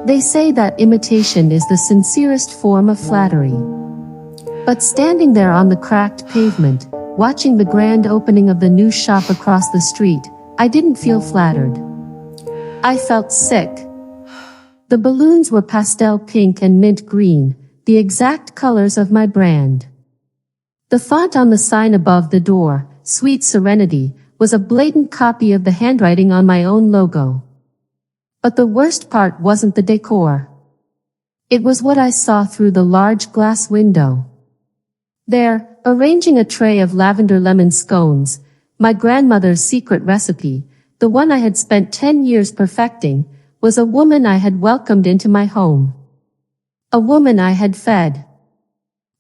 They say that imitation is the sincerest form of flattery. But standing there on the cracked pavement, watching the grand opening of the new shop across the street, I didn't feel flattered. I felt sick. The balloons were pastel pink and mint green, the exact colors of my brand. The font on the sign above the door, Sweet Serenity, was a blatant copy of the handwriting on my own logo. But the worst part wasn't the decor. It was what I saw through the large glass window. There, arranging a tray of lavender lemon scones, my grandmother's secret recipe, the one I had spent 10 years perfecting, was a woman I had welcomed into my home. A woman I had fed.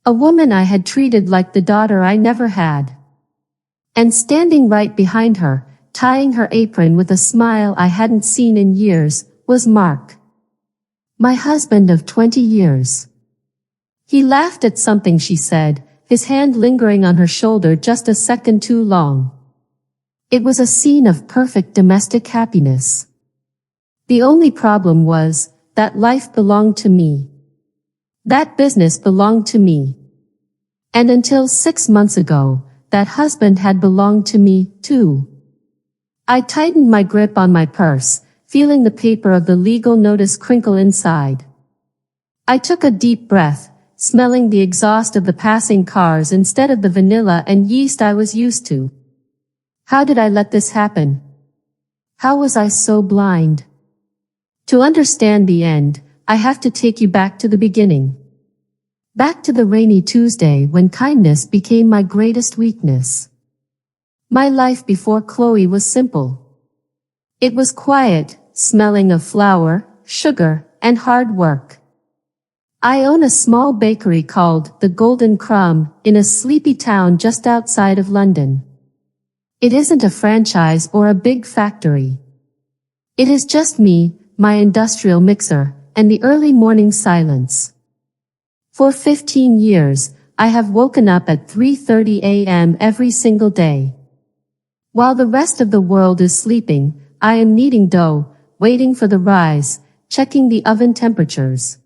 A woman I had treated like the daughter I never had. And standing right behind her, tying her apron with a smile I hadn't seen in years, was Mark. My husband of 20 years. He laughed at something she said, his hand lingering on her shoulder just a second too long. It was a scene of perfect domestic happiness. The only problem was, that life belonged to me. That business belonged to me. And until 6 months ago, that husband had belonged to me, too. I tightened my grip on my purse, feeling the paper of the legal notice crinkle inside. I took a deep breath, smelling the exhaust of the passing cars instead of the vanilla and yeast I was used to. How did I let this happen? How was I so blind? To understand the end, I have to take you back to the beginning. Back to the rainy Tuesday when kindness became my greatest weakness. My life before Chloe was simple. It was quiet, smelling of flour, sugar, and hard work. I own a small bakery called The Golden Crumb in a sleepy town just outside of London. It isn't a franchise or a big factory. It is just me, my industrial mixer, and the early morning silence. For 15 years, I have woken up at 3:30 a.m. every single day. While the rest of the world is sleeping, I am kneading dough, waiting for the rise, checking the oven temperatures.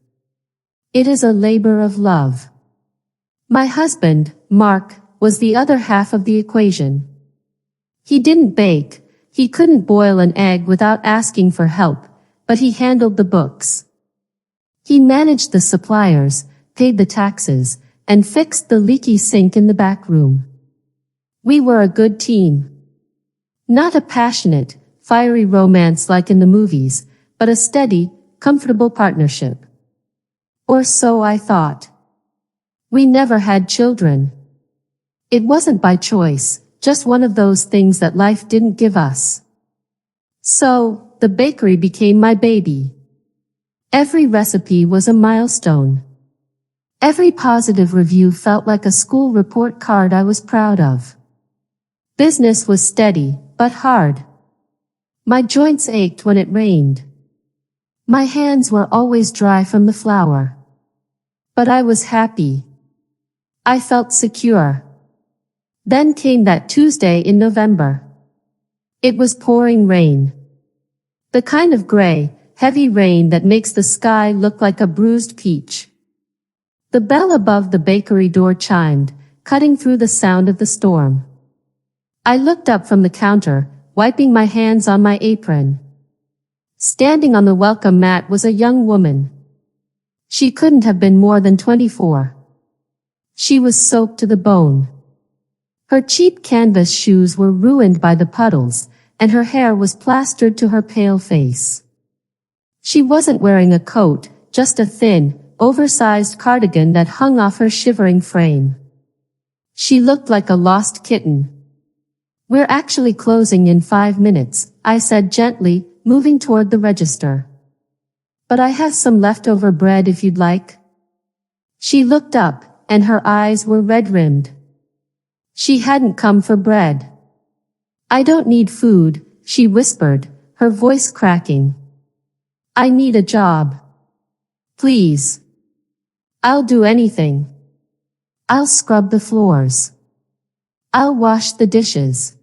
It is a labor of love. My husband, Mark, was the other half of the equation. He didn't bake, he couldn't boil an egg without asking for help, but he handled the books. He managed the suppliers, paid the taxes, and fixed the leaky sink in the back room. We were a good team. Not a passionate, fiery romance like in the movies, but a steady, comfortable partnership. Or so I thought. We never had children. It wasn't by choice, just one of those things that life didn't give us. So, the bakery became my baby. Every recipe was a milestone. Every positive review felt like a school report card I was proud of. Business was steady, but hard. My joints ached when it rained. My hands were always dry from the flour. But I was happy. I felt secure. Then came that Tuesday in November. It was pouring rain. The kind of gray, heavy rain that makes the sky look like a bruised peach. The bell above the bakery door chimed, cutting through the sound of the storm. I looked up from the counter, wiping my hands on my apron. Standing on the welcome mat was a young woman. She couldn't have been more than 24. She was soaked to the bone. Her cheap canvas shoes were ruined by the puddles, and her hair was plastered to her pale face. She wasn't wearing a coat, just a thin, oversized cardigan that hung off her shivering frame. She looked like a lost kitten. "We're actually closing in 5 minutes," I said gently, moving toward the register. "But I have some leftover bread if you'd like." She looked up, and her eyes were red-rimmed. She hadn't come for bread. "I don't need food," she whispered, her voice cracking. "I need a job. Please. I'll do anything. I'll scrub the floors. I'll wash the dishes.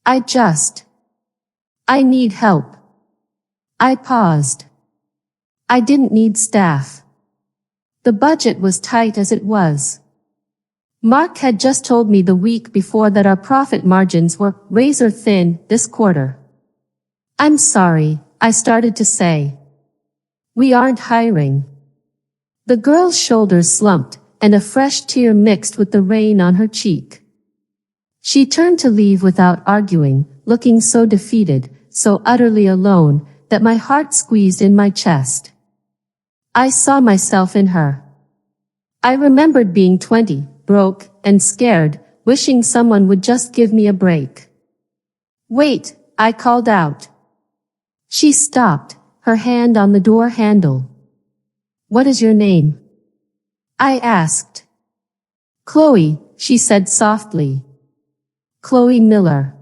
I need help." I paused. I didn't need staff. The budget was tight as it was. Mark had just told me the week before that our profit margins were razor thin this quarter. I'm sorry, I started to say. We aren't hiring. The girl's shoulders slumped, and a fresh tear mixed with the rain on her cheek. She turned to leave without arguing, looking so defeated, so utterly alone, that my heart squeezed in my chest. I saw myself in her. I remembered being 20, broke, and scared, wishing someone would just give me a break. Wait, I called out. She stopped, her hand on the door handle. What is your name? I asked. Chloe, she said softly. Chloe Miller.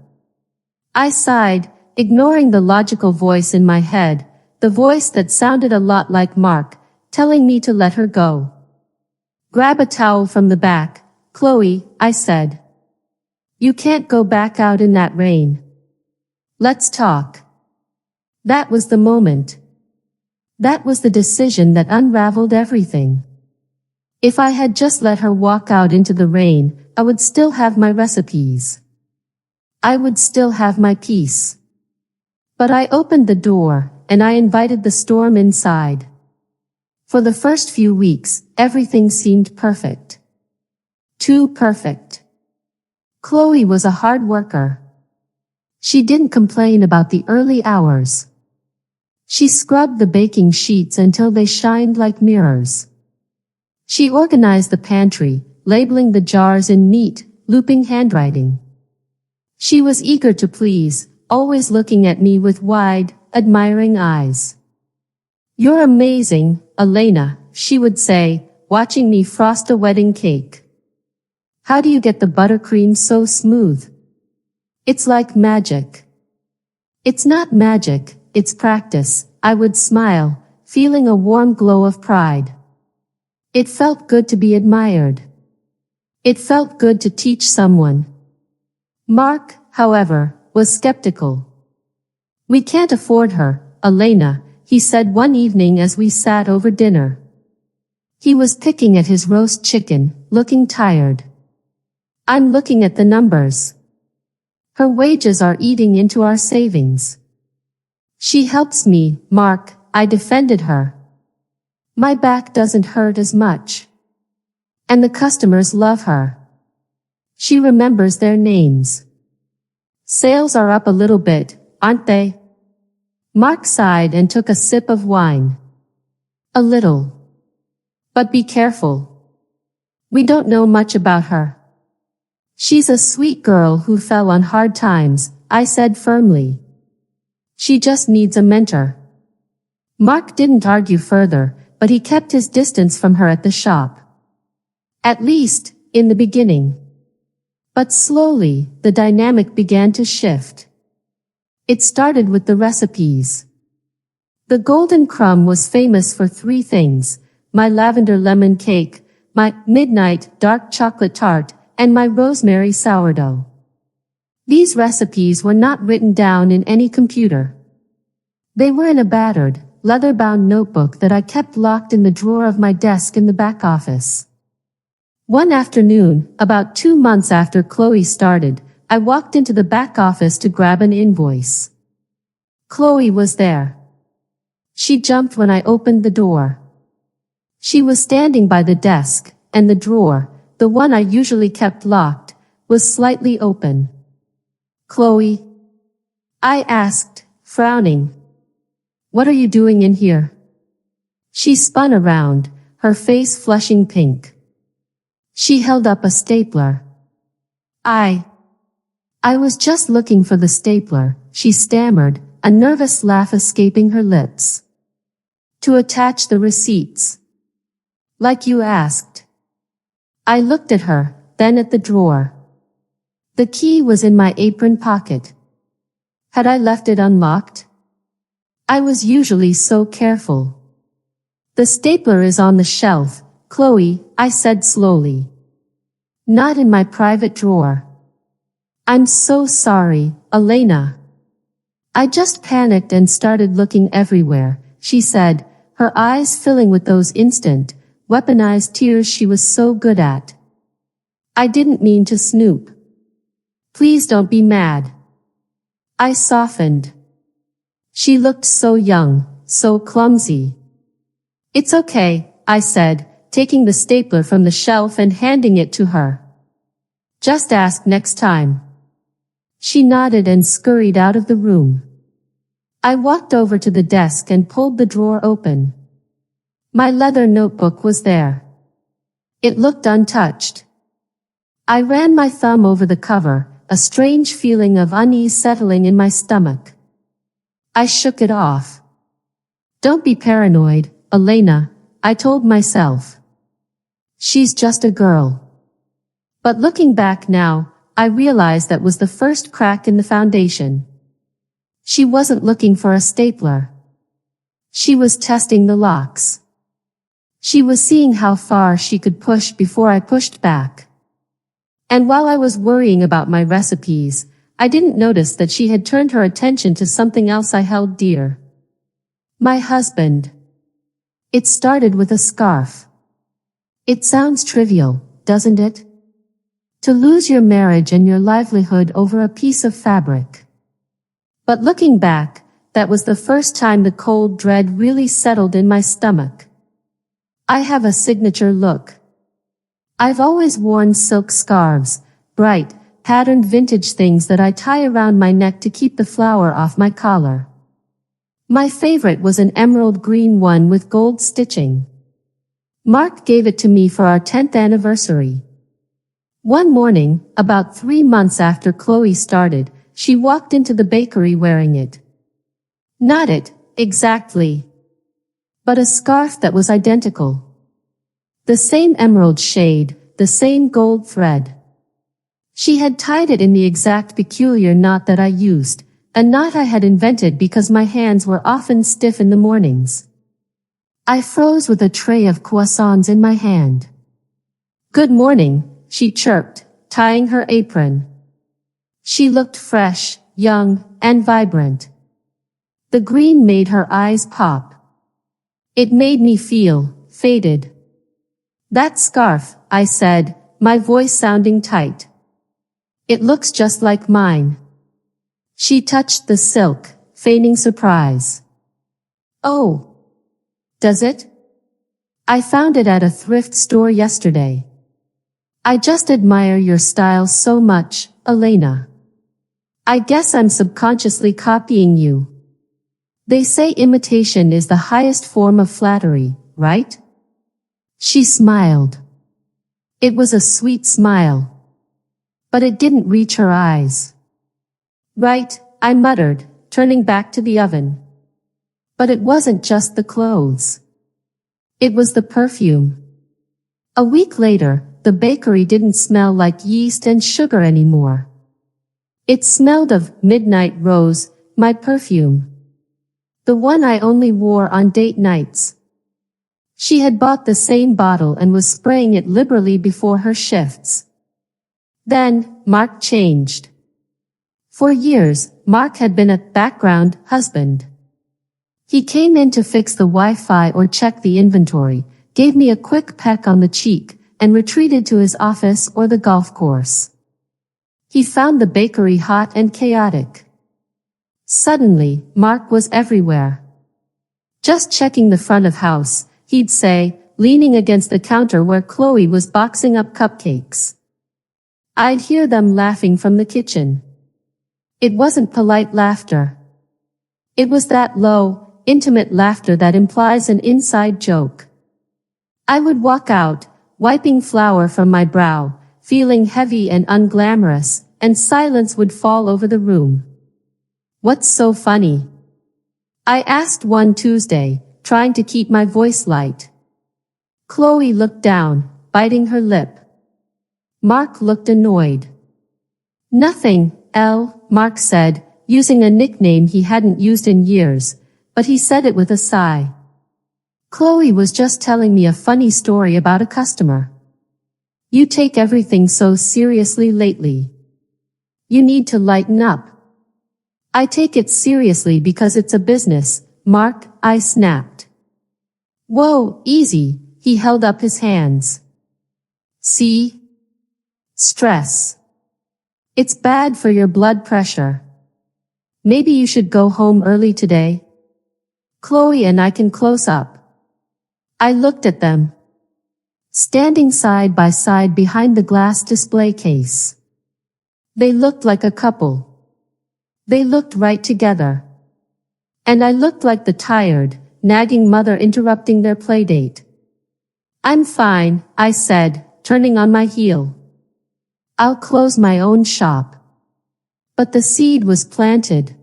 I sighed, ignoring the logical voice in my head, the voice that sounded a lot like Mark, telling me to let her go. Grab a towel from the back, Chloe, I said. You can't go back out in that rain. Let's talk. That was the moment. That was the decision that unraveled everything. If I had just let her walk out into the rain, I would still have my recipes. I would still have my peace. But I opened the door, and I invited the storm inside. For the first few weeks, everything seemed perfect. Too perfect. Chloe was a hard worker. She didn't complain about the early hours. She scrubbed the baking sheets until they shined like mirrors. She organized the pantry, labeling the jars in neat, looping handwriting. She was eager to please, always looking at me with wide, admiring eyes. You're amazing, Elena, she would say, watching me frost a wedding cake. How do you get the buttercream so smooth? It's like magic. It's not magic, it's practice, I would smile, feeling a warm glow of pride. It felt good to be admired. It felt good to teach someone. Mark, however, was skeptical. We can't afford her, Elena, he said one evening as we sat over dinner. He was picking at his roast chicken, looking tired. I'm looking at the numbers. Her wages are eating into our savings. She helps me, Mark, I defended her. My back doesn't hurt as much. And the customers love her. She remembers their names. Sales are up a little bit, aren't they? Mark sighed and took a sip of wine. A little. But be careful. We don't know much about her. She's a sweet girl who fell on hard times, I said firmly. She just needs a mentor. Mark didn't argue further, but he kept his distance from her at the shop. At least, in the beginning. But slowly, the dynamic began to shift. It started with the recipes. The Golden Crumb was famous for 3 things: my lavender lemon cake, my midnight dark chocolate tart, and my rosemary sourdough. These recipes were not written down in any computer. They were in a battered, leather-bound notebook that I kept locked in the drawer of my desk in the back office. One afternoon, about 2 months after Chloe started, I walked into the back office to grab an invoice. Chloe was there. She jumped when I opened the door. She was standing by the desk, and the drawer, the one I usually kept locked, was slightly open. Chloe? I asked, frowning. What are you doing in here? She spun around, her face flushing pink. She held up a stapler. I was just looking for the stapler, she stammered, a nervous laugh escaping her lips. To attach the receipts. Like you asked. I looked at her, then at the drawer. The key was in my apron pocket. Had I left it unlocked? I was usually so careful. The stapler is on the shelf, Chloe, I said slowly. Not in my private drawer. I'm so sorry, Elena. I just panicked and started looking everywhere, she said, her eyes filling with those instant, weaponized tears she was so good at. I didn't mean to snoop. Please don't be mad. I softened. She looked so young, so clumsy. It's okay, I said, taking the stapler from the shelf and handing it to her. Just ask next time. She nodded and scurried out of the room. I walked over to the desk and pulled the drawer open. My leather notebook was there. It looked untouched. I ran my thumb over the cover, a strange feeling of unease settling in my stomach. I shook it off. Don't be paranoid, Elena, I told myself. She's just a girl. But looking back now, I realized that was the first crack in the foundation. She wasn't looking for a stapler. She was testing the locks. She was seeing how far she could push before I pushed back. And while I was worrying about my recipes, I didn't notice that she had turned her attention to something else I held dear. My husband. It started with a scarf. It sounds trivial, doesn't it? To lose your marriage and your livelihood over a piece of fabric. But looking back, that was the first time the cold dread really settled in my stomach. I have a signature look. I've always worn silk scarves, bright, patterned vintage things that I tie around my neck to keep the flour off my collar. My favorite was an emerald green one with gold stitching. Mark gave it to me for our 10th anniversary. One morning, about 3 months after Chloe started, she walked into the bakery wearing it. Not it, exactly. But a scarf that was identical. The same emerald shade, the same gold thread. She had tied it in the exact peculiar knot that I used, a knot I had invented because my hands were often stiff in the mornings. I froze with a tray of croissants in my hand. Good morning, she chirped, tying her apron. She looked fresh, young, and vibrant. The green made her eyes pop. It made me feel faded. That scarf, I said, my voice sounding tight. It looks just like mine. She touched the silk, feigning surprise. Oh. Does it? I found it at a thrift store yesterday. I just admire your style so much, Elena. I guess I'm subconsciously copying you. They say imitation is the highest form of flattery, right? She smiled. It was a sweet smile. But it didn't reach her eyes. Right, I muttered, turning back to the oven. But it wasn't just the clothes. It was the perfume. A week later, the bakery didn't smell like yeast and sugar anymore. It smelled of midnight rose, my perfume. The one I only wore on date nights. She had bought the same bottle and was spraying it liberally before her shifts. Then, Mark changed. For years, Mark had been a background husband. He came in to fix the Wi-Fi or check the inventory, gave me a quick peck on the cheek, and retreated to his office or the golf course. He found the bakery hot and chaotic. Suddenly, Mark was everywhere. Just checking the front of house, he'd say, leaning against the counter where Chloe was boxing up cupcakes. I'd hear them laughing from the kitchen. It wasn't polite laughter. It was that low, intimate laughter that implies an inside joke. I would walk out, wiping flour from my brow, feeling heavy and unglamorous, and silence would fall over the room. What's so funny? I asked one Tuesday, trying to keep my voice light. Chloe looked down, biting her lip. Mark looked annoyed. Nothing, Mark said, using a nickname he hadn't used in years, but he said it with a sigh. Chloe was just telling me a funny story about a customer. You take everything so seriously lately. You need to lighten up. I take it seriously because it's a business, Mark, I snapped. Whoa, easy, he held up his hands. See? Stress. It's bad for your blood pressure. Maybe you should go home early today. Chloe and I can close up. I looked at them, standing side by side behind the glass display case. They looked like a couple. They looked right together. And I looked like the tired, nagging mother interrupting their playdate. I'm fine, I said, turning on my heel. I'll close my own shop. But the seed was planted.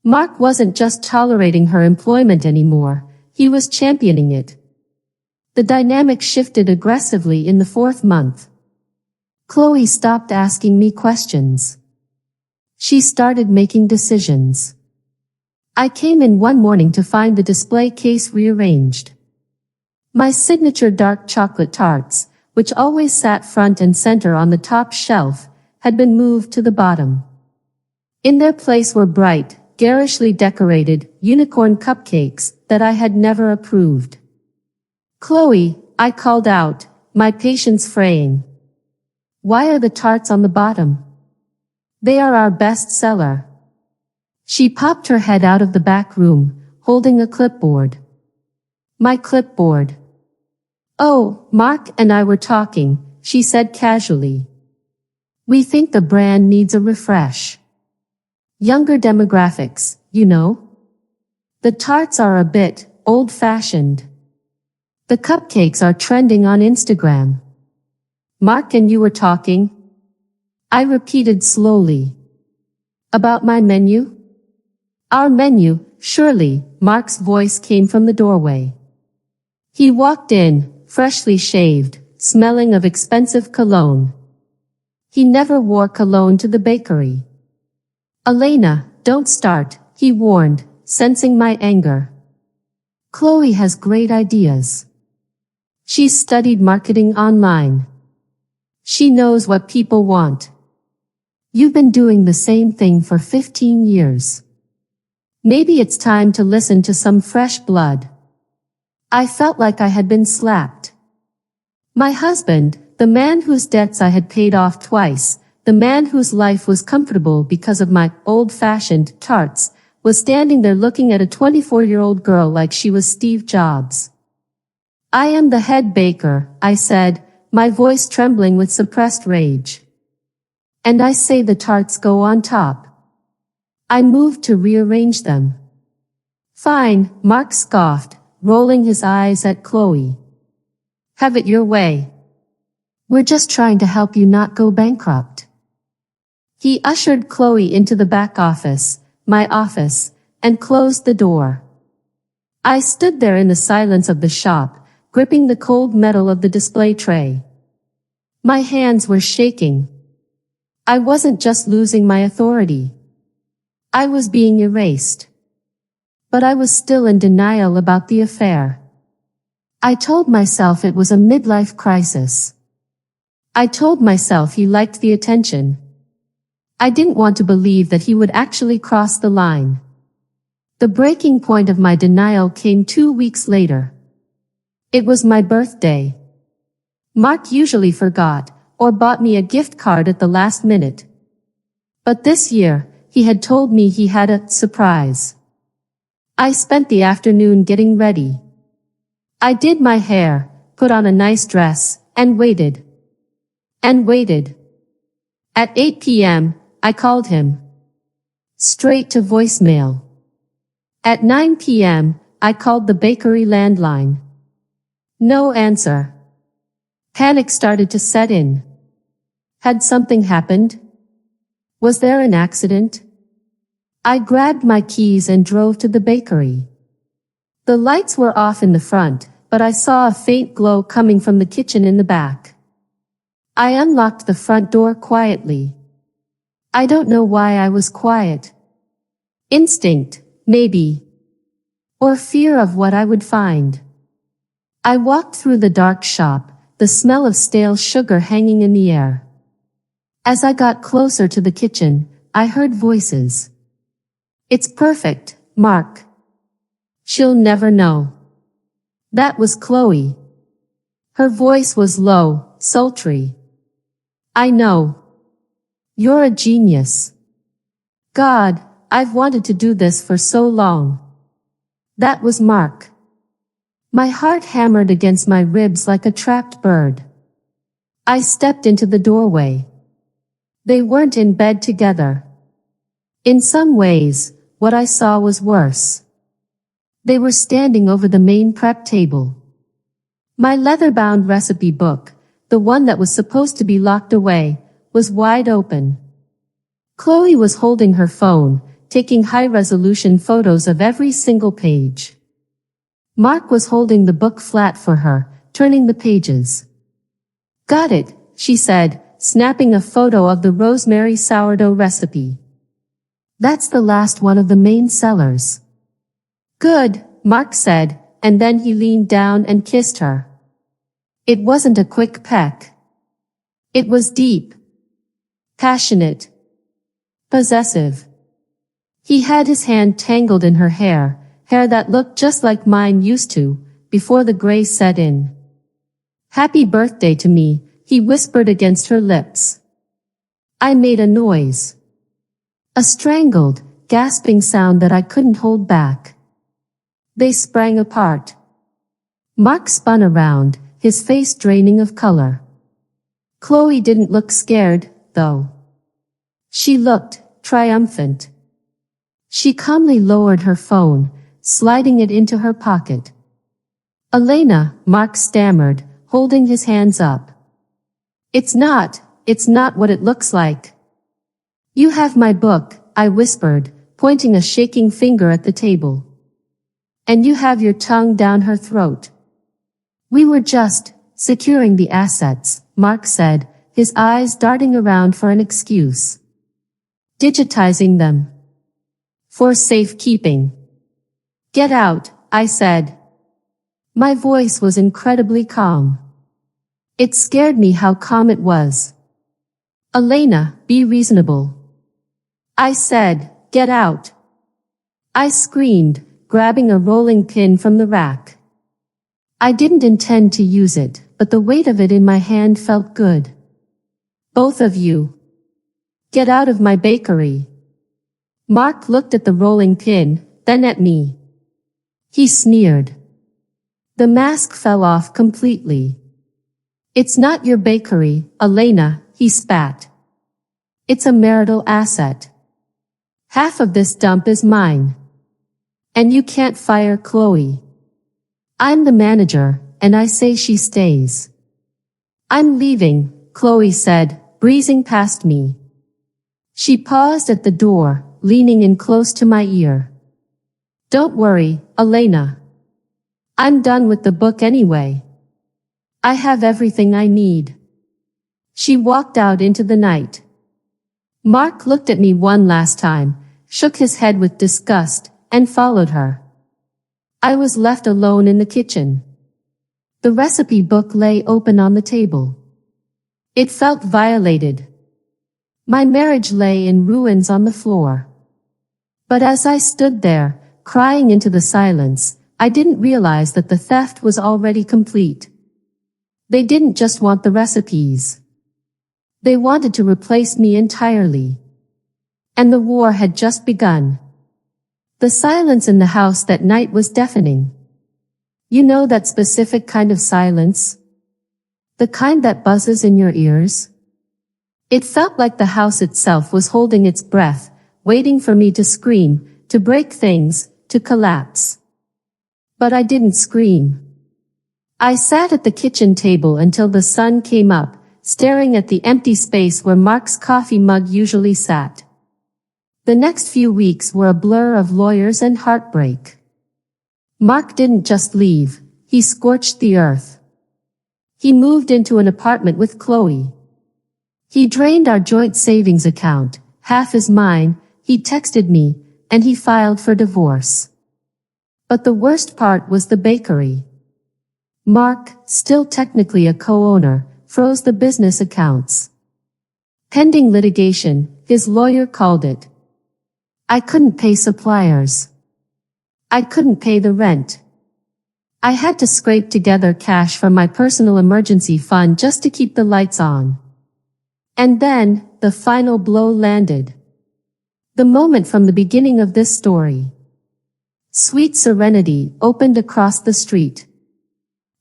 Mark wasn't just tolerating her employment anymore, he was championing it. The dynamic shifted aggressively in the 4th month. Chloe stopped asking me questions. She started making decisions. I came in one morning to find the display case rearranged. My signature dark chocolate tarts, which always sat front and center on the top shelf, had been moved to the bottom. In their place were bright, garishly decorated, unicorn cupcakes that I had never approved. Chloe, I called out, my patience fraying. Why are the tarts on the bottom? They are our best seller. She popped her head out of the back room, holding a clipboard. My clipboard. Oh, Mark and I were talking, she said casually. We think the brand needs a refresh. Younger demographics, you know? The tarts are a bit old-fashioned. The cupcakes are trending on Instagram. Mark and you were talking? I repeated slowly. About my menu? Our menu, surely, Mark's voice came from the doorway. He walked in, freshly shaved, smelling of expensive cologne. He never wore cologne to the bakery. Elena, don't start, he warned, sensing my anger. Chloe has great ideas. She's studied marketing online. She knows what people want. You've been doing the same thing for 15 years. Maybe it's time to listen to some fresh blood. I felt like I had been slapped. My husband, the man whose debts I had paid off twice, the man whose life was comfortable because of my old-fashioned tarts, was standing there looking at a 24-year-old girl like she was Steve Jobs. I am the head baker, I said, my voice trembling with suppressed rage. And I say the tarts go on top. I moved to rearrange them. Fine, Mark scoffed, rolling his eyes at Chloe. Have it your way. We're just trying to help you not go bankrupt. He ushered Chloe into the back office, my office, and closed the door. I stood there in the silence of the shop, gripping the cold metal of the display tray. My hands were shaking. I wasn't just losing my authority. I was being erased. But I was still in denial about the affair. I told myself it was a midlife crisis. I told myself he liked the attention. I didn't want to believe that he would actually cross the line. The breaking point of my denial came 2 weeks later. It was my birthday. Mark usually forgot, or bought me a gift card at the last minute. But this year, he had told me he had a surprise. I spent the afternoon getting ready. I did my hair, put on a nice dress, and waited. And waited. At 8 p.m., I called him. Straight to voicemail. At 9 p.m., I called the bakery landline. No answer. Panic started to set in. Had something happened? Was there an accident? I grabbed my keys and drove to the bakery. The lights were off in the front, but I saw a faint glow coming from the kitchen in the back. I unlocked the front door quietly. I don't know why I was quiet. Instinct, maybe. Or fear of what I would find. I walked through the dark shop, the smell of stale sugar hanging in the air. As I got closer to the kitchen, I heard voices. It's perfect, Mark. She'll never know. That was Chloe. Her voice was low, sultry. I know. You're a genius. God, I've wanted to do this for so long. That was Mark. My heart hammered against my ribs like a trapped bird. I stepped into the doorway. They weren't in bed together. In some ways, what I saw was worse. They were standing over the main prep table. My leather-bound recipe book, the one that was supposed to be locked away, was wide open. Chloe was holding her phone, taking high-resolution photos of every single page. Mark was holding the book flat for her, turning the pages. Got it, she said, snapping a photo of the rosemary sourdough recipe. That's the last one of the main sellers. Good, Mark said, and then he leaned down and kissed her. It wasn't a quick peck. It was deep. Passionate. Possessive. He had his hand tangled in her hair that looked just like mine used to, before the gray set in. Happy birthday to me, he whispered against her lips. I made a noise. A strangled, gasping sound that I couldn't hold back. They sprang apart. Mark spun around, his face draining of color. Chloe didn't look scared, though. She looked triumphant. She calmly lowered her phone, sliding it into her pocket. Elena, Mark stammered, holding his hands up. It's not what it looks like. You have my book, I whispered, pointing a shaking finger at the table. And you have your tongue down her throat. We were just securing the assets, Mark said, his eyes darting around for an excuse. Digitizing them. For safekeeping. Get out, I said. My voice was incredibly calm. It scared me how calm it was. Elena, be reasonable. I said, get out. I screamed, grabbing a rolling pin from the rack. I didn't intend to use it, but the weight of it in my hand felt good. Both of you. Get out of my bakery. Mark looked at the rolling pin, then at me. He sneered. The mask fell off completely. It's not your bakery, Elena, he spat. It's a marital asset. Half of this dump is mine. And you can't fire Chloe. I'm the manager, and I say she stays. I'm leaving, Chloe said, breezing past me. She paused at the door, leaning in close to my ear. Don't worry, Elena. I'm done with the book anyway. I have everything I need. She walked out into the night. Mark looked at me one last time, shook his head with disgust, and followed her. I was left alone in the kitchen. The recipe book lay open on the table. It felt violated. My marriage lay in ruins on the floor. But as I stood there, crying into the silence, I didn't realize that the theft was already complete. They didn't just want the recipes. They wanted to replace me entirely. And the war had just begun. The silence in the house that night was deafening. You know that specific kind of silence? The kind that buzzes in your ears? It felt like the house itself was holding its breath, waiting for me to scream, to break things, to collapse. But I didn't scream. I sat at the kitchen table until the sun came up, staring at the empty space where Mark's coffee mug usually sat. The next few weeks were a blur of lawyers and heartbreak. Mark didn't just leave, he scorched the earth. He moved into an apartment with Chloe. He drained our joint savings account, half is mine, he texted me, and he filed for divorce. But the worst part was the bakery. Mark, still technically a co-owner, froze the business accounts. Pending litigation, his lawyer called it. I couldn't pay suppliers. I couldn't pay the rent. I had to scrape together cash from my personal emergency fund just to keep the lights on. And then, the final blow landed. The moment from the beginning of this story. Sweet Serenity opened across the street.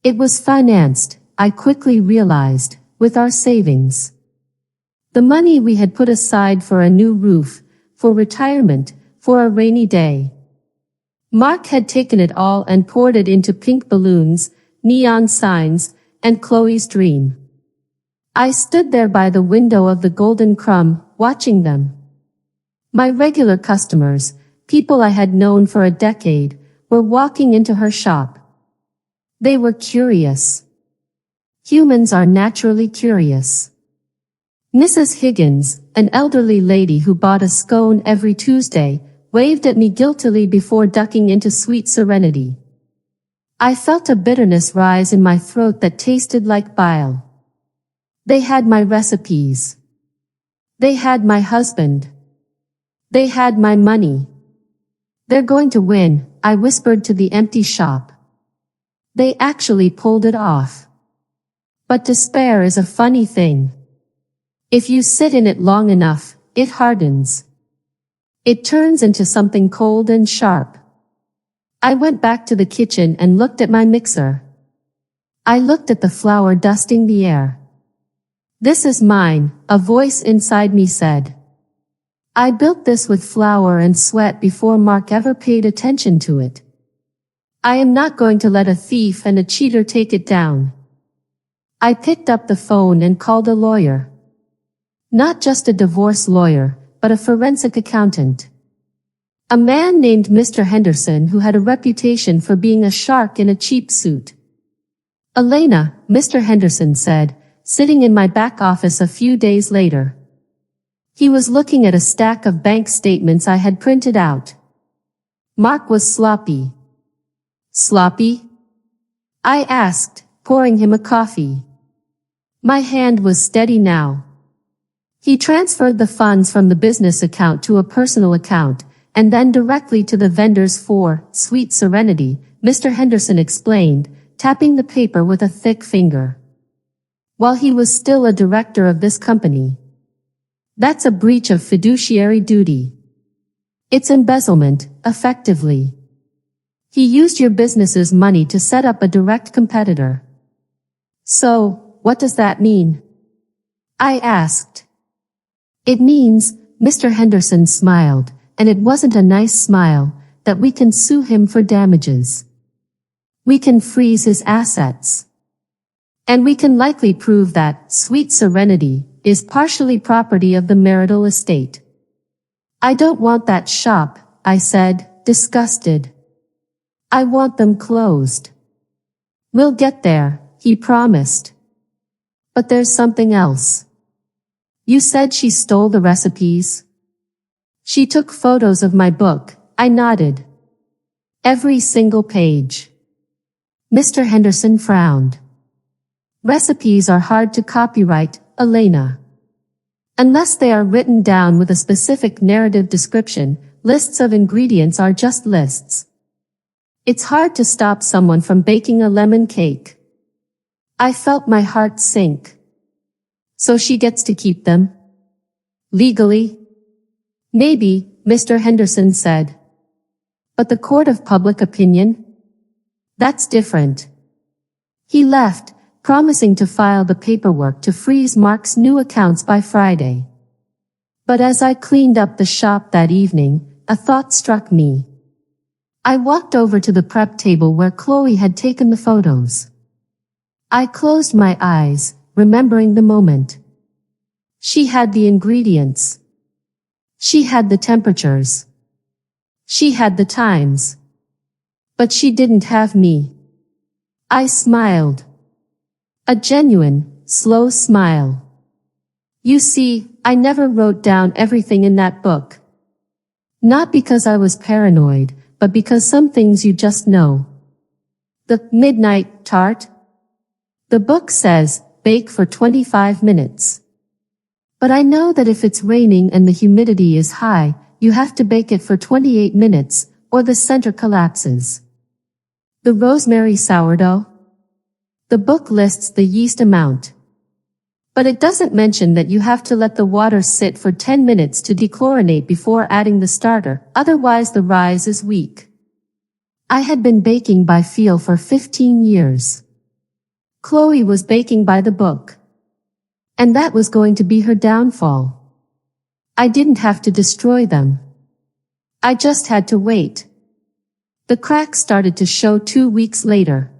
It was financed, I quickly realized, with our savings. The money we had put aside for a new roof, for retirement, for a rainy day. Mark had taken it all and poured it into pink balloons, neon signs, and Chloe's dream. I stood there by the window of the Golden Crumb, watching them. My regular customers, people I had known for a decade, were walking into her shop. They were curious. Humans are naturally curious. Mrs. Higgins, an elderly lady who bought a scone every Tuesday, waved at me guiltily before ducking into Sweet Serenity. I felt a bitterness rise in my throat that tasted like bile. They had my recipes. They had my husband. They had my money. They're going to win, I whispered to the empty shop. They actually pulled it off. But despair is a funny thing. If you sit in it long enough, it hardens. It turns into something cold and sharp. I went back to the kitchen and looked at my mixer. I looked at the flour dusting the air. This is mine, a voice inside me said. I built this with flour and sweat before Mark ever paid attention to it. I am not going to let a thief and a cheater take it down. I picked up the phone and called a lawyer. Not just a divorce lawyer, but a forensic accountant. A man named Mr. Henderson who had a reputation for being a shark in a cheap suit. Elena, Mr. Henderson said, sitting in my back office a few days later. He was looking at a stack of bank statements I had printed out. Mark was sloppy. Sloppy? I asked, pouring him a coffee. My hand was steady now. He transferred the funds from the business account to a personal account, and then directly to the vendors for Sweet Serenity, Mr. Henderson explained, tapping the paper with a thick finger. While he was still a director of this company. That's a breach of fiduciary duty. It's embezzlement, effectively. He used your business's money to set up a direct competitor. So, what does that mean? I asked. It means, Mr. Henderson smiled, and it wasn't a nice smile, that we can sue him for damages. We can freeze his assets. And we can likely prove that Sweet Serenity is partially property of the marital estate. I don't want that shop, I said, disgusted. I want them closed. We'll get there, he promised. But there's something else. You said she stole the recipes? She took photos of my book, I nodded. Every single page. Mr. Henderson frowned. Recipes are hard to copyright, Elena. Unless they are written down with a specific narrative description, lists of ingredients are just lists. It's hard to stop someone from baking a lemon cake. I felt my heart sink. So she gets to keep them? Legally? Maybe, Mr. Henderson said. But the court of public opinion? That's different. He left, promising to file the paperwork to freeze Mark's new accounts by Friday. But as I cleaned up the shop that evening, a thought struck me. I walked over to the prep table where Chloe had taken the photos. I closed my eyes, remembering the moment. She had the ingredients. She had the temperatures. She had the times. But she didn't have me. I smiled. A genuine, slow smile. You see, I never wrote down everything in that book. Not because I was paranoid, but because some things you just know. The midnight tart? The book says, bake for 25 minutes. But I know that if it's raining and the humidity is high, you have to bake it for 28 minutes, or the center collapses. The rosemary sourdough? The book lists the yeast amount. But it doesn't mention that you have to let the water sit for 10 minutes to dechlorinate before adding the starter, otherwise the rise is weak. I had been baking by feel for 15 years. Chloe was baking by the book. And that was going to be her downfall. I didn't have to destroy them. I just had to wait. The cracks started to show 2 weeks later.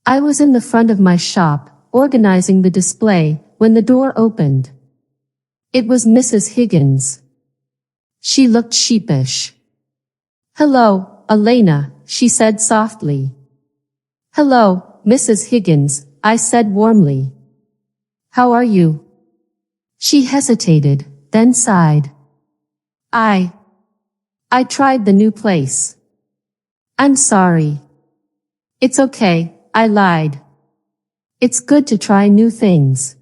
I was in the front of my shop, organizing the display, when the door opened. It was Mrs. Higgins. She looked sheepish. "Hello, Elena," she said softly. "Hello, Mrs. Higgins," I said warmly. "How are you?" She hesitated, then sighed. I tried the new place. "I'm sorry." "It's okay," I lied. "It's good to try new things."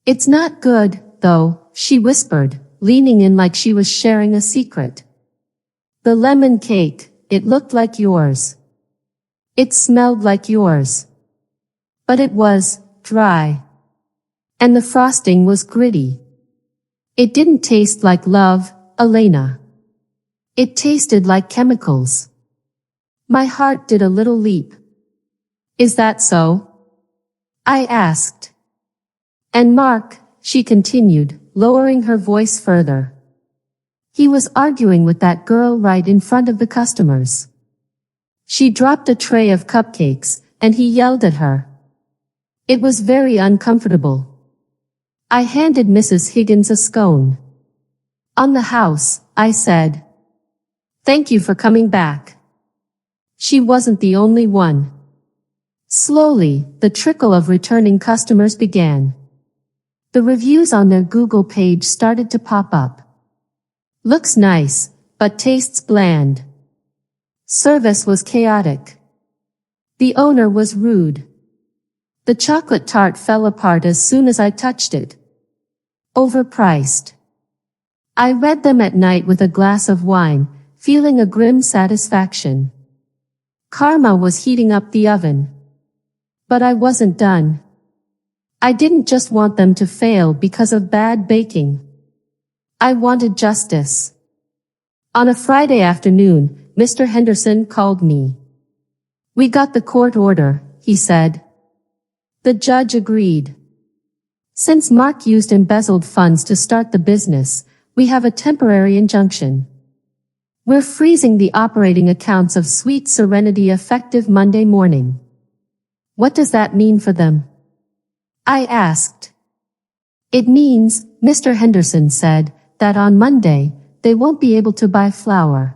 "It's not good, though," she whispered, leaning in like she was sharing a secret. "The lemon cake, it looked like yours. It smelled like yours. But it was dry. And the frosting was gritty. It didn't taste like love, Elena. It tasted like chemicals." My heart did a little leap. "Is that so?" I asked. "And Mark," she continued, lowering her voice further. "He was arguing with that girl right in front of the customers. She dropped a tray of cupcakes, and he yelled at her. It was very uncomfortable." I handed Mrs. Higgins a scone. "On the house," I said. "Thank you for coming back." She wasn't the only one. Slowly, the trickle of returning customers began. The reviews on their Google page started to pop up. "Looks nice, but tastes bland." Service was chaotic. The owner was rude. The chocolate tart fell apart as soon as I touched it. Overpriced. I read them at night with a glass of wine, feeling a grim satisfaction. Karma was heating up the oven. But I wasn't done. I didn't just want them to fail because of bad baking. I wanted justice. On a Friday afternoon, Mr. Henderson called me. "We got the court order," he said. The judge agreed. "Since Mark used embezzled funds to start the business, we have a temporary injunction. We're freezing the operating accounts of Sweet Serenity effective Monday morning." "What does that mean for them?" I asked. "It means," Mr. Henderson said, "that on Monday, they won't be able to buy flour.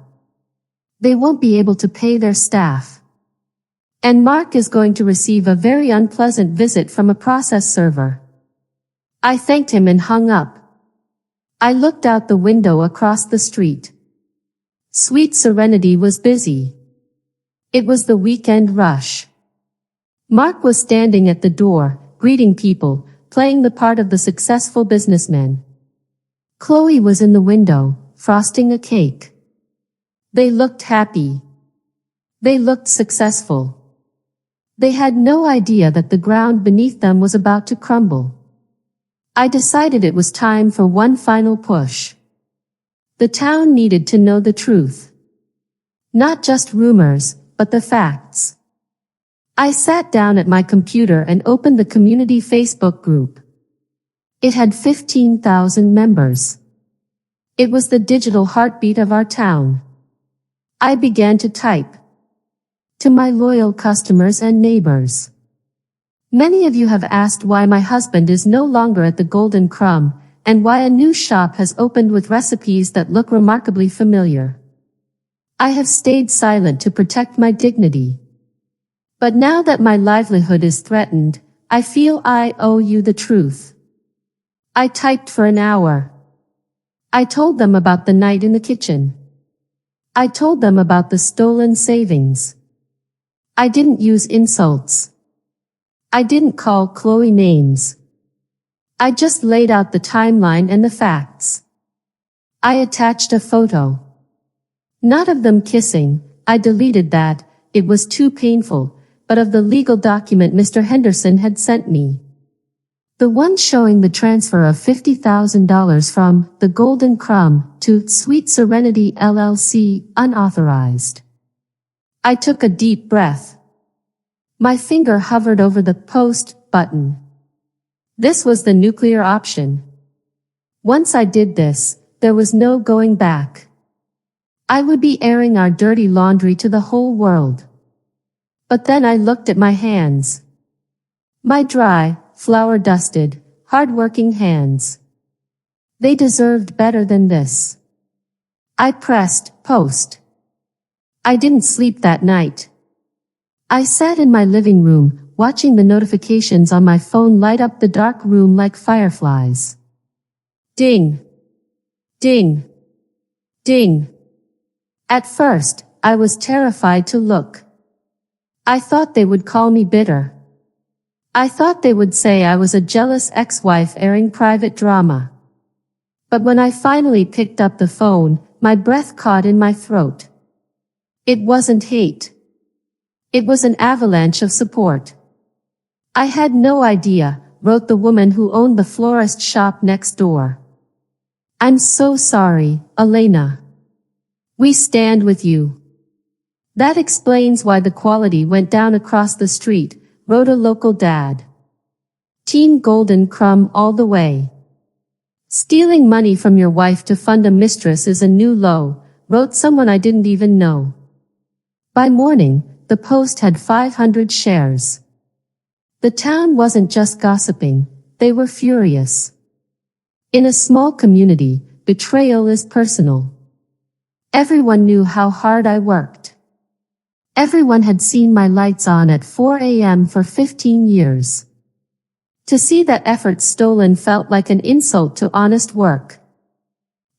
They won't be able to pay their staff. And Mark is going to receive a very unpleasant visit from a process server." I thanked him and hung up. I looked out the window across the street. Sweet Serenity was busy. It was the weekend rush. Mark was standing at the door, greeting people, playing the part of the successful businessman. Chloe was in the window, frosting a cake. They looked happy. They looked successful. They had no idea that the ground beneath them was about to crumble. I decided it was time for one final push. The town needed to know the truth. Not just rumors, but the facts. I sat down at my computer and opened the community Facebook group. It had 15,000 members. It was the digital heartbeat of our town. I began to type. To my loyal customers and neighbors. Many of you have asked why my husband is no longer at the Golden Crumb, and why a new shop has opened with recipes that look remarkably familiar. I have stayed silent to protect my dignity. But now that my livelihood is threatened, I feel I owe you the truth. I typed for an hour. I told them about the night in the kitchen. I told them about the stolen savings. I didn't use insults. I didn't call Chloe names. I just laid out the timeline and the facts. I attached a photo. Not of them kissing, I deleted that, it was too painful, but of the legal document Mr. Henderson had sent me. The one showing the transfer of $50,000 from the Golden Crumb to Sweet Serenity LLC, unauthorized. I took a deep breath. My finger hovered over the post button. This was the nuclear option. Once I did this, there was no going back. I would be airing our dirty laundry to the whole world. But then I looked at my hands. My dry, flour-dusted, hard-working hands. They deserved better than this. I pressed post. I didn't sleep that night. I sat in my living room, watching the notifications on my phone light up the dark room like fireflies. Ding. Ding. Ding. At first, I was terrified to look. I thought they would call me bitter. I thought they would say I was a jealous ex-wife airing private drama. But when I finally picked up the phone, my breath caught in my throat. It wasn't hate. It was an avalanche of support. I had no idea, wrote the woman who owned the florist shop next door. I'm so sorry, Elena. We stand with you. That explains why the quality went down across the street, wrote a local dad. Team Golden Crumb all the way. Stealing money from your wife to fund a mistress is a new low, wrote someone I didn't even know. By morning, the Post had 500 shares. The town wasn't just gossiping, they were furious. In a small community, betrayal is personal. Everyone knew how hard I worked. Everyone had seen my lights on at 4 a.m. for 15 years. To see that effort stolen felt like an insult to honest work.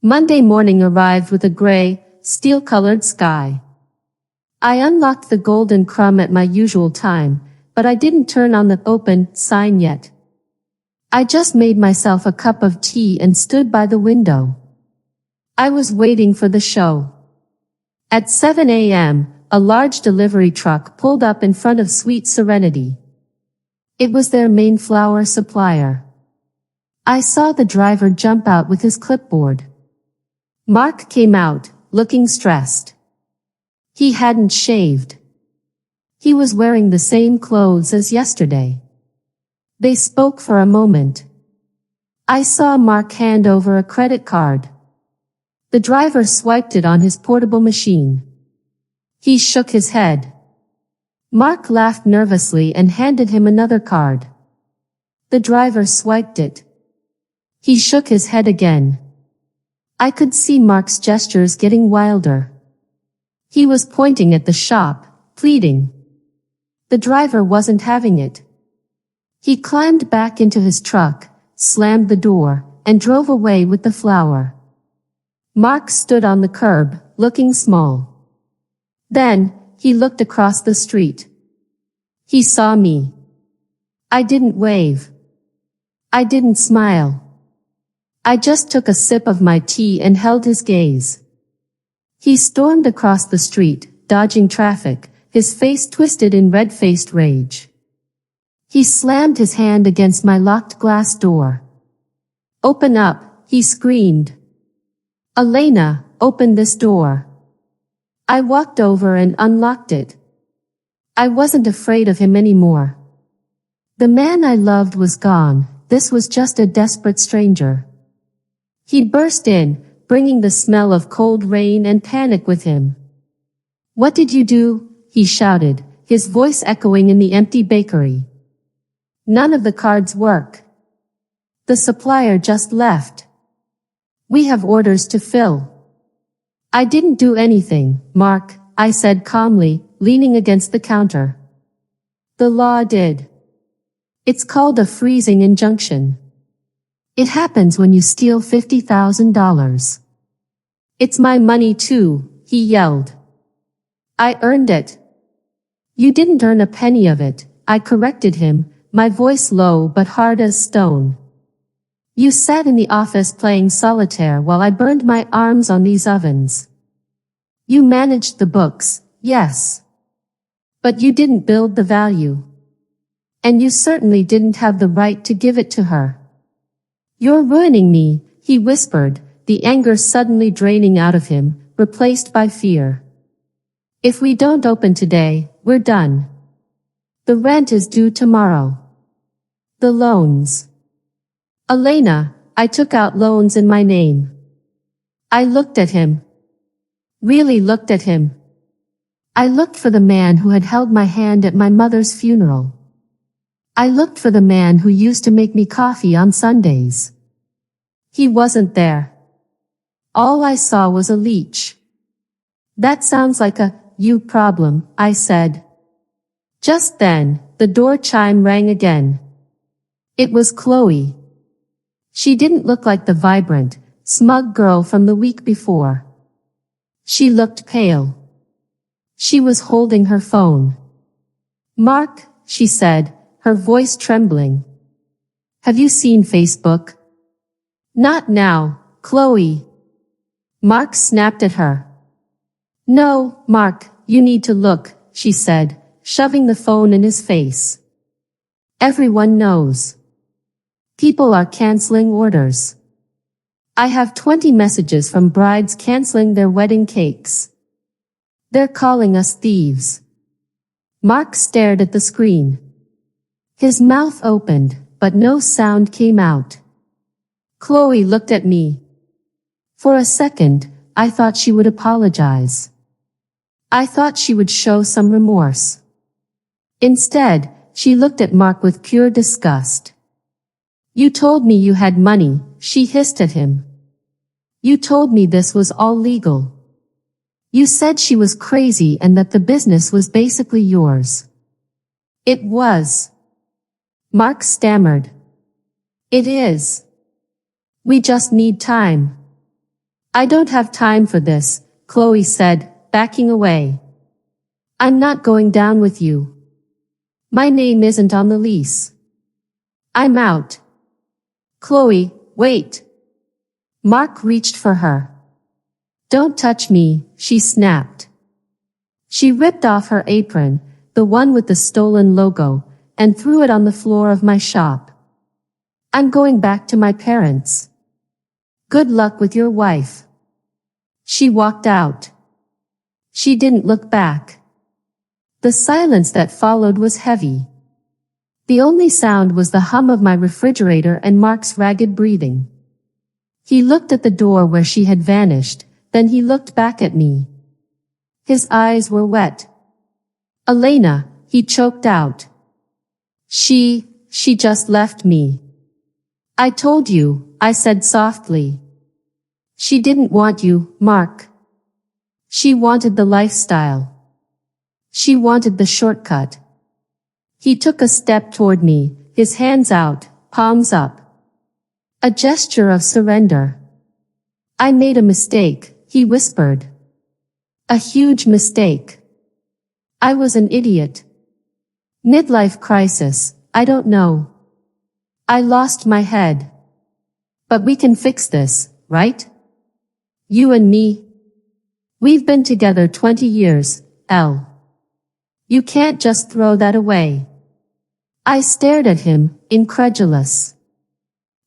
Monday morning arrived with a gray, steel-colored sky. I unlocked the Golden Crumb at my usual time, but I didn't turn on the open sign yet. I just made myself a cup of tea and stood by the window. I was waiting for the show. At 7 a.m., a large delivery truck pulled up in front of Sweet Serenity. It was their main flower supplier. I saw the driver jump out with his clipboard. Mark came out, looking stressed. He hadn't shaved. He was wearing the same clothes as yesterday. They spoke for a moment. I saw Mark hand over a credit card. The driver swiped it on his portable machine. He shook his head. Mark laughed nervously and handed him another card. The driver swiped it. He shook his head again. I could see Mark's gestures getting wilder. He was pointing at the shop, pleading. The driver wasn't having it. He climbed back into his truck, slammed the door, and drove away with the flower. Mark stood on the curb, looking small. Then, he looked across the street. He saw me. I didn't wave. I didn't smile. I just took a sip of my tea and held his gaze. He stormed across the street, dodging traffic, his face twisted in red-faced rage. He slammed his hand against my locked glass door. Open up, he screamed. Elena, open this door. I walked over and unlocked it. I wasn't afraid of him anymore. The man I loved was gone, this was just a desperate stranger. He burst in, bringing the smell of cold rain and panic with him. What did you do? He shouted, his voice echoing in the empty bakery. None of the cards work. The supplier just left. We have orders to fill. I didn't do anything, Mark, I said calmly, leaning against the counter. The law did. It's called a freezing injunction. It happens when you steal $50,000. It's my money too, he yelled. I earned it. You didn't earn a penny of it, I corrected him, my voice low but hard as stone. You sat in the office playing solitaire while I burned my arms on these ovens. You managed the books, yes. But you didn't build the value. And you certainly didn't have the right to give it to her. You're ruining me, he whispered, the anger suddenly draining out of him, replaced by fear. If we don't open today, we're done. The rent is due tomorrow. The loans. Elena, I took out loans in my name. I looked at him. Really looked at him. I looked for the man who had held my hand at my mother's funeral. I looked for the man who used to make me coffee on Sundays. He wasn't there. All I saw was a leech. That sounds like a you problem, I said. Just then, the door chime rang again. It was Chloe. She didn't look like the vibrant, smug girl from the week before. She looked pale. She was holding her phone. Mark, she said, her voice trembling. Have you seen Facebook? Not now, Chloe. Mark snapped at her. No, Mark, you need to look, she said, shoving the phone in his face. Everyone knows. People are canceling orders. I have 20 messages from brides canceling their wedding cakes. They're calling us thieves. Mark stared at the screen. His mouth opened, but no sound came out. Chloe looked at me. For a second, I thought she would apologize. I thought she would show some remorse. Instead, she looked at Mark with pure disgust. You told me you had money, she hissed at him. You told me this was all legal. You said she was crazy and that the business was basically yours. It was. Mark stammered. It is. We just need time. I don't have time for this, Chloe said, backing away. I'm not going down with you. My name isn't on the lease. I'm out. Chloe, wait. Mark reached for her. Don't touch me, she snapped. She ripped off her apron, the one with the stolen logo, and threw it on the floor of my shop. I'm going back to my parents. Good luck with your wife. She walked out. She didn't look back. The silence that followed was heavy. The only sound was the hum of my refrigerator and Mark's ragged breathing. He looked at the door where she had vanished, then he looked back at me. His eyes were wet. Elena, he choked out. She just left me. I told you, I said softly. She didn't want you, Mark. She wanted the lifestyle. She wanted the shortcut. He took a step toward me, his hands out, palms up. A gesture of surrender. I made a mistake, he whispered. A huge mistake. I was an idiot. Midlife crisis, I don't know. I lost my head. But we can fix this, right? You and me. We've been together 20 years, Elle. You can't just throw that away. I stared at him, incredulous.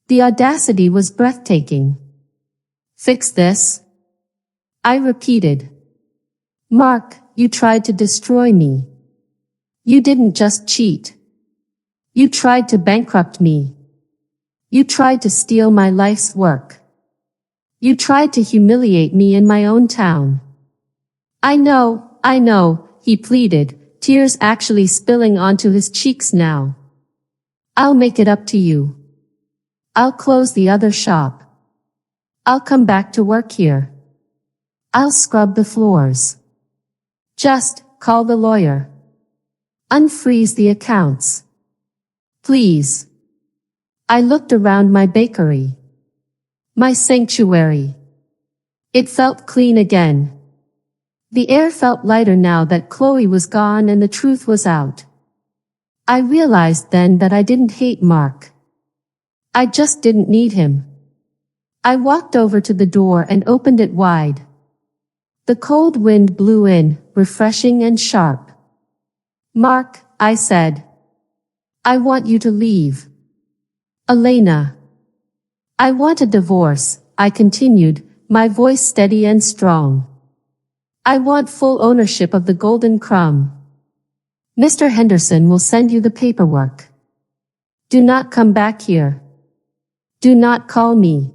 The audacity was breathtaking. Fix this? I repeated. Mark, you tried to destroy me. You didn't just cheat. You tried to bankrupt me. You tried to steal my life's work. You tried to humiliate me in my own town. I know, he pleaded, tears actually spilling onto his cheeks now. I'll make it up to you. I'll close the other shop. I'll come back to work here. I'll scrub the floors. Just call the lawyer. Unfreeze the accounts. Please. I looked around my bakery. My sanctuary. It felt clean again. The air felt lighter now that Chloe was gone and the truth was out. I realized then that I didn't hate Mark. I just didn't need him. I walked over to the door and opened it wide. The cold wind blew in, refreshing and sharp. Mark, I said. I want you to leave. Elena. I want a divorce, I continued, my voice steady and strong. I want full ownership of the golden crumb. Mr. Henderson will send you the paperwork. Do not come back here. Do not call me.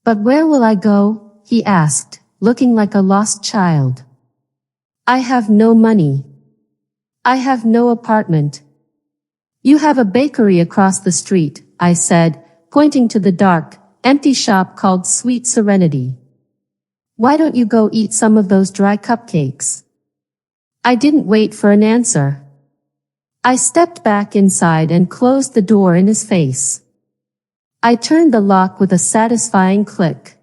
But where will I go? He asked, looking like a lost child. I have no money. I have no apartment. You have a bakery across the street, I said, pointing to the dark, empty shop called Sweet Serenity. Why don't you go eat some of those dry cupcakes? I didn't wait for an answer. I stepped back inside and closed the door in his face. I turned the lock with a satisfying click.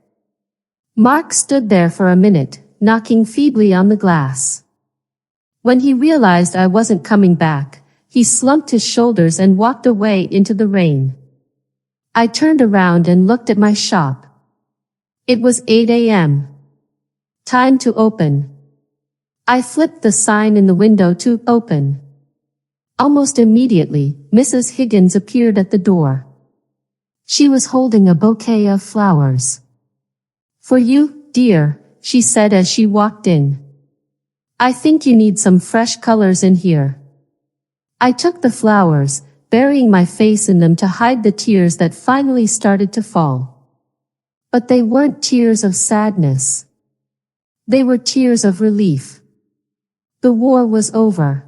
Mark stood there for a minute, knocking feebly on the glass. When he realized I wasn't coming back, he slumped his shoulders and walked away into the rain. I turned around and looked at my shop. It was 8 a.m. Time to open. I flipped the sign in the window to open. Almost immediately, Mrs. Higgins appeared at the door. She was holding a bouquet of flowers. For you, dear, she said as she walked in. I think you need some fresh colors in here. I took the flowers, burying my face in them to hide the tears that finally started to fall. But they weren't tears of sadness. They were tears of relief. The war was over.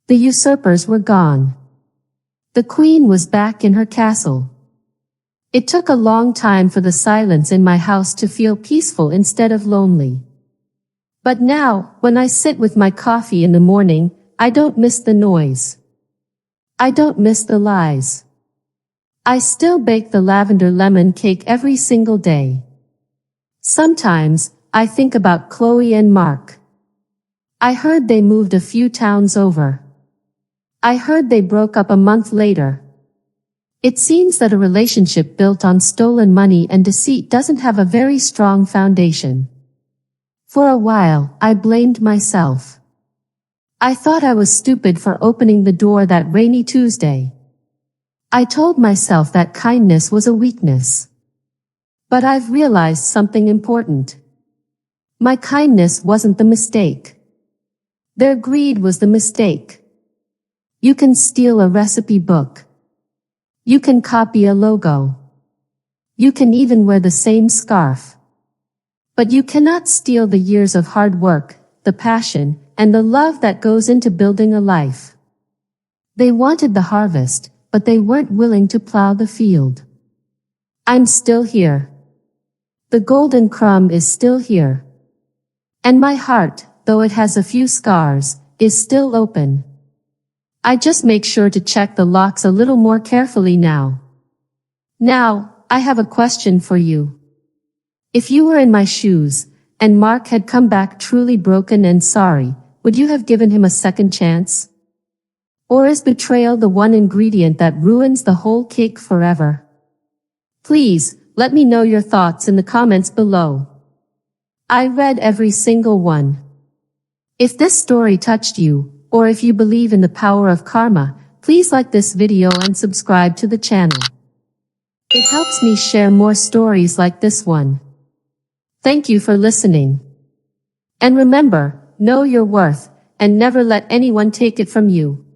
The usurpers were gone. The queen was back in her castle. It took a long time for the silence in my house to feel peaceful instead of lonely. But now, when I sit with my coffee in the morning, I don't miss the noise. I don't miss the lies. I still bake the lavender lemon cake every single day. Sometimes, I think about Chloe and Mark. I heard they moved a few towns over. I heard they broke up a month later. It seems that a relationship built on stolen money and deceit doesn't have a very strong foundation. For a while, I blamed myself. I thought I was stupid for opening the door that rainy Tuesday. I told myself that kindness was a weakness. But I've realized something important. My kindness wasn't the mistake. Their greed was the mistake. You can steal a recipe book. You can copy a logo. You can even wear the same scarf. But you cannot steal the years of hard work, the passion, and the love that goes into building a life. They wanted the harvest, but they weren't willing to plow the field. I'm still here. The golden crumb is still here. And my heart, though it has a few scars, is still open. I just make sure to check the locks a little more carefully now. Now, I have a question for you. If you were in my shoes, and Mark had come back truly broken and sorry, would you have given him a second chance? Or is betrayal the one ingredient that ruins the whole cake forever? Please, let me know your thoughts in the comments below. I read every single one. If this story touched you, or if you believe in the power of karma, please like this video and subscribe to the channel. It helps me share more stories like this one. Thank you for listening. And remember, know your worth, and never let anyone take it from you.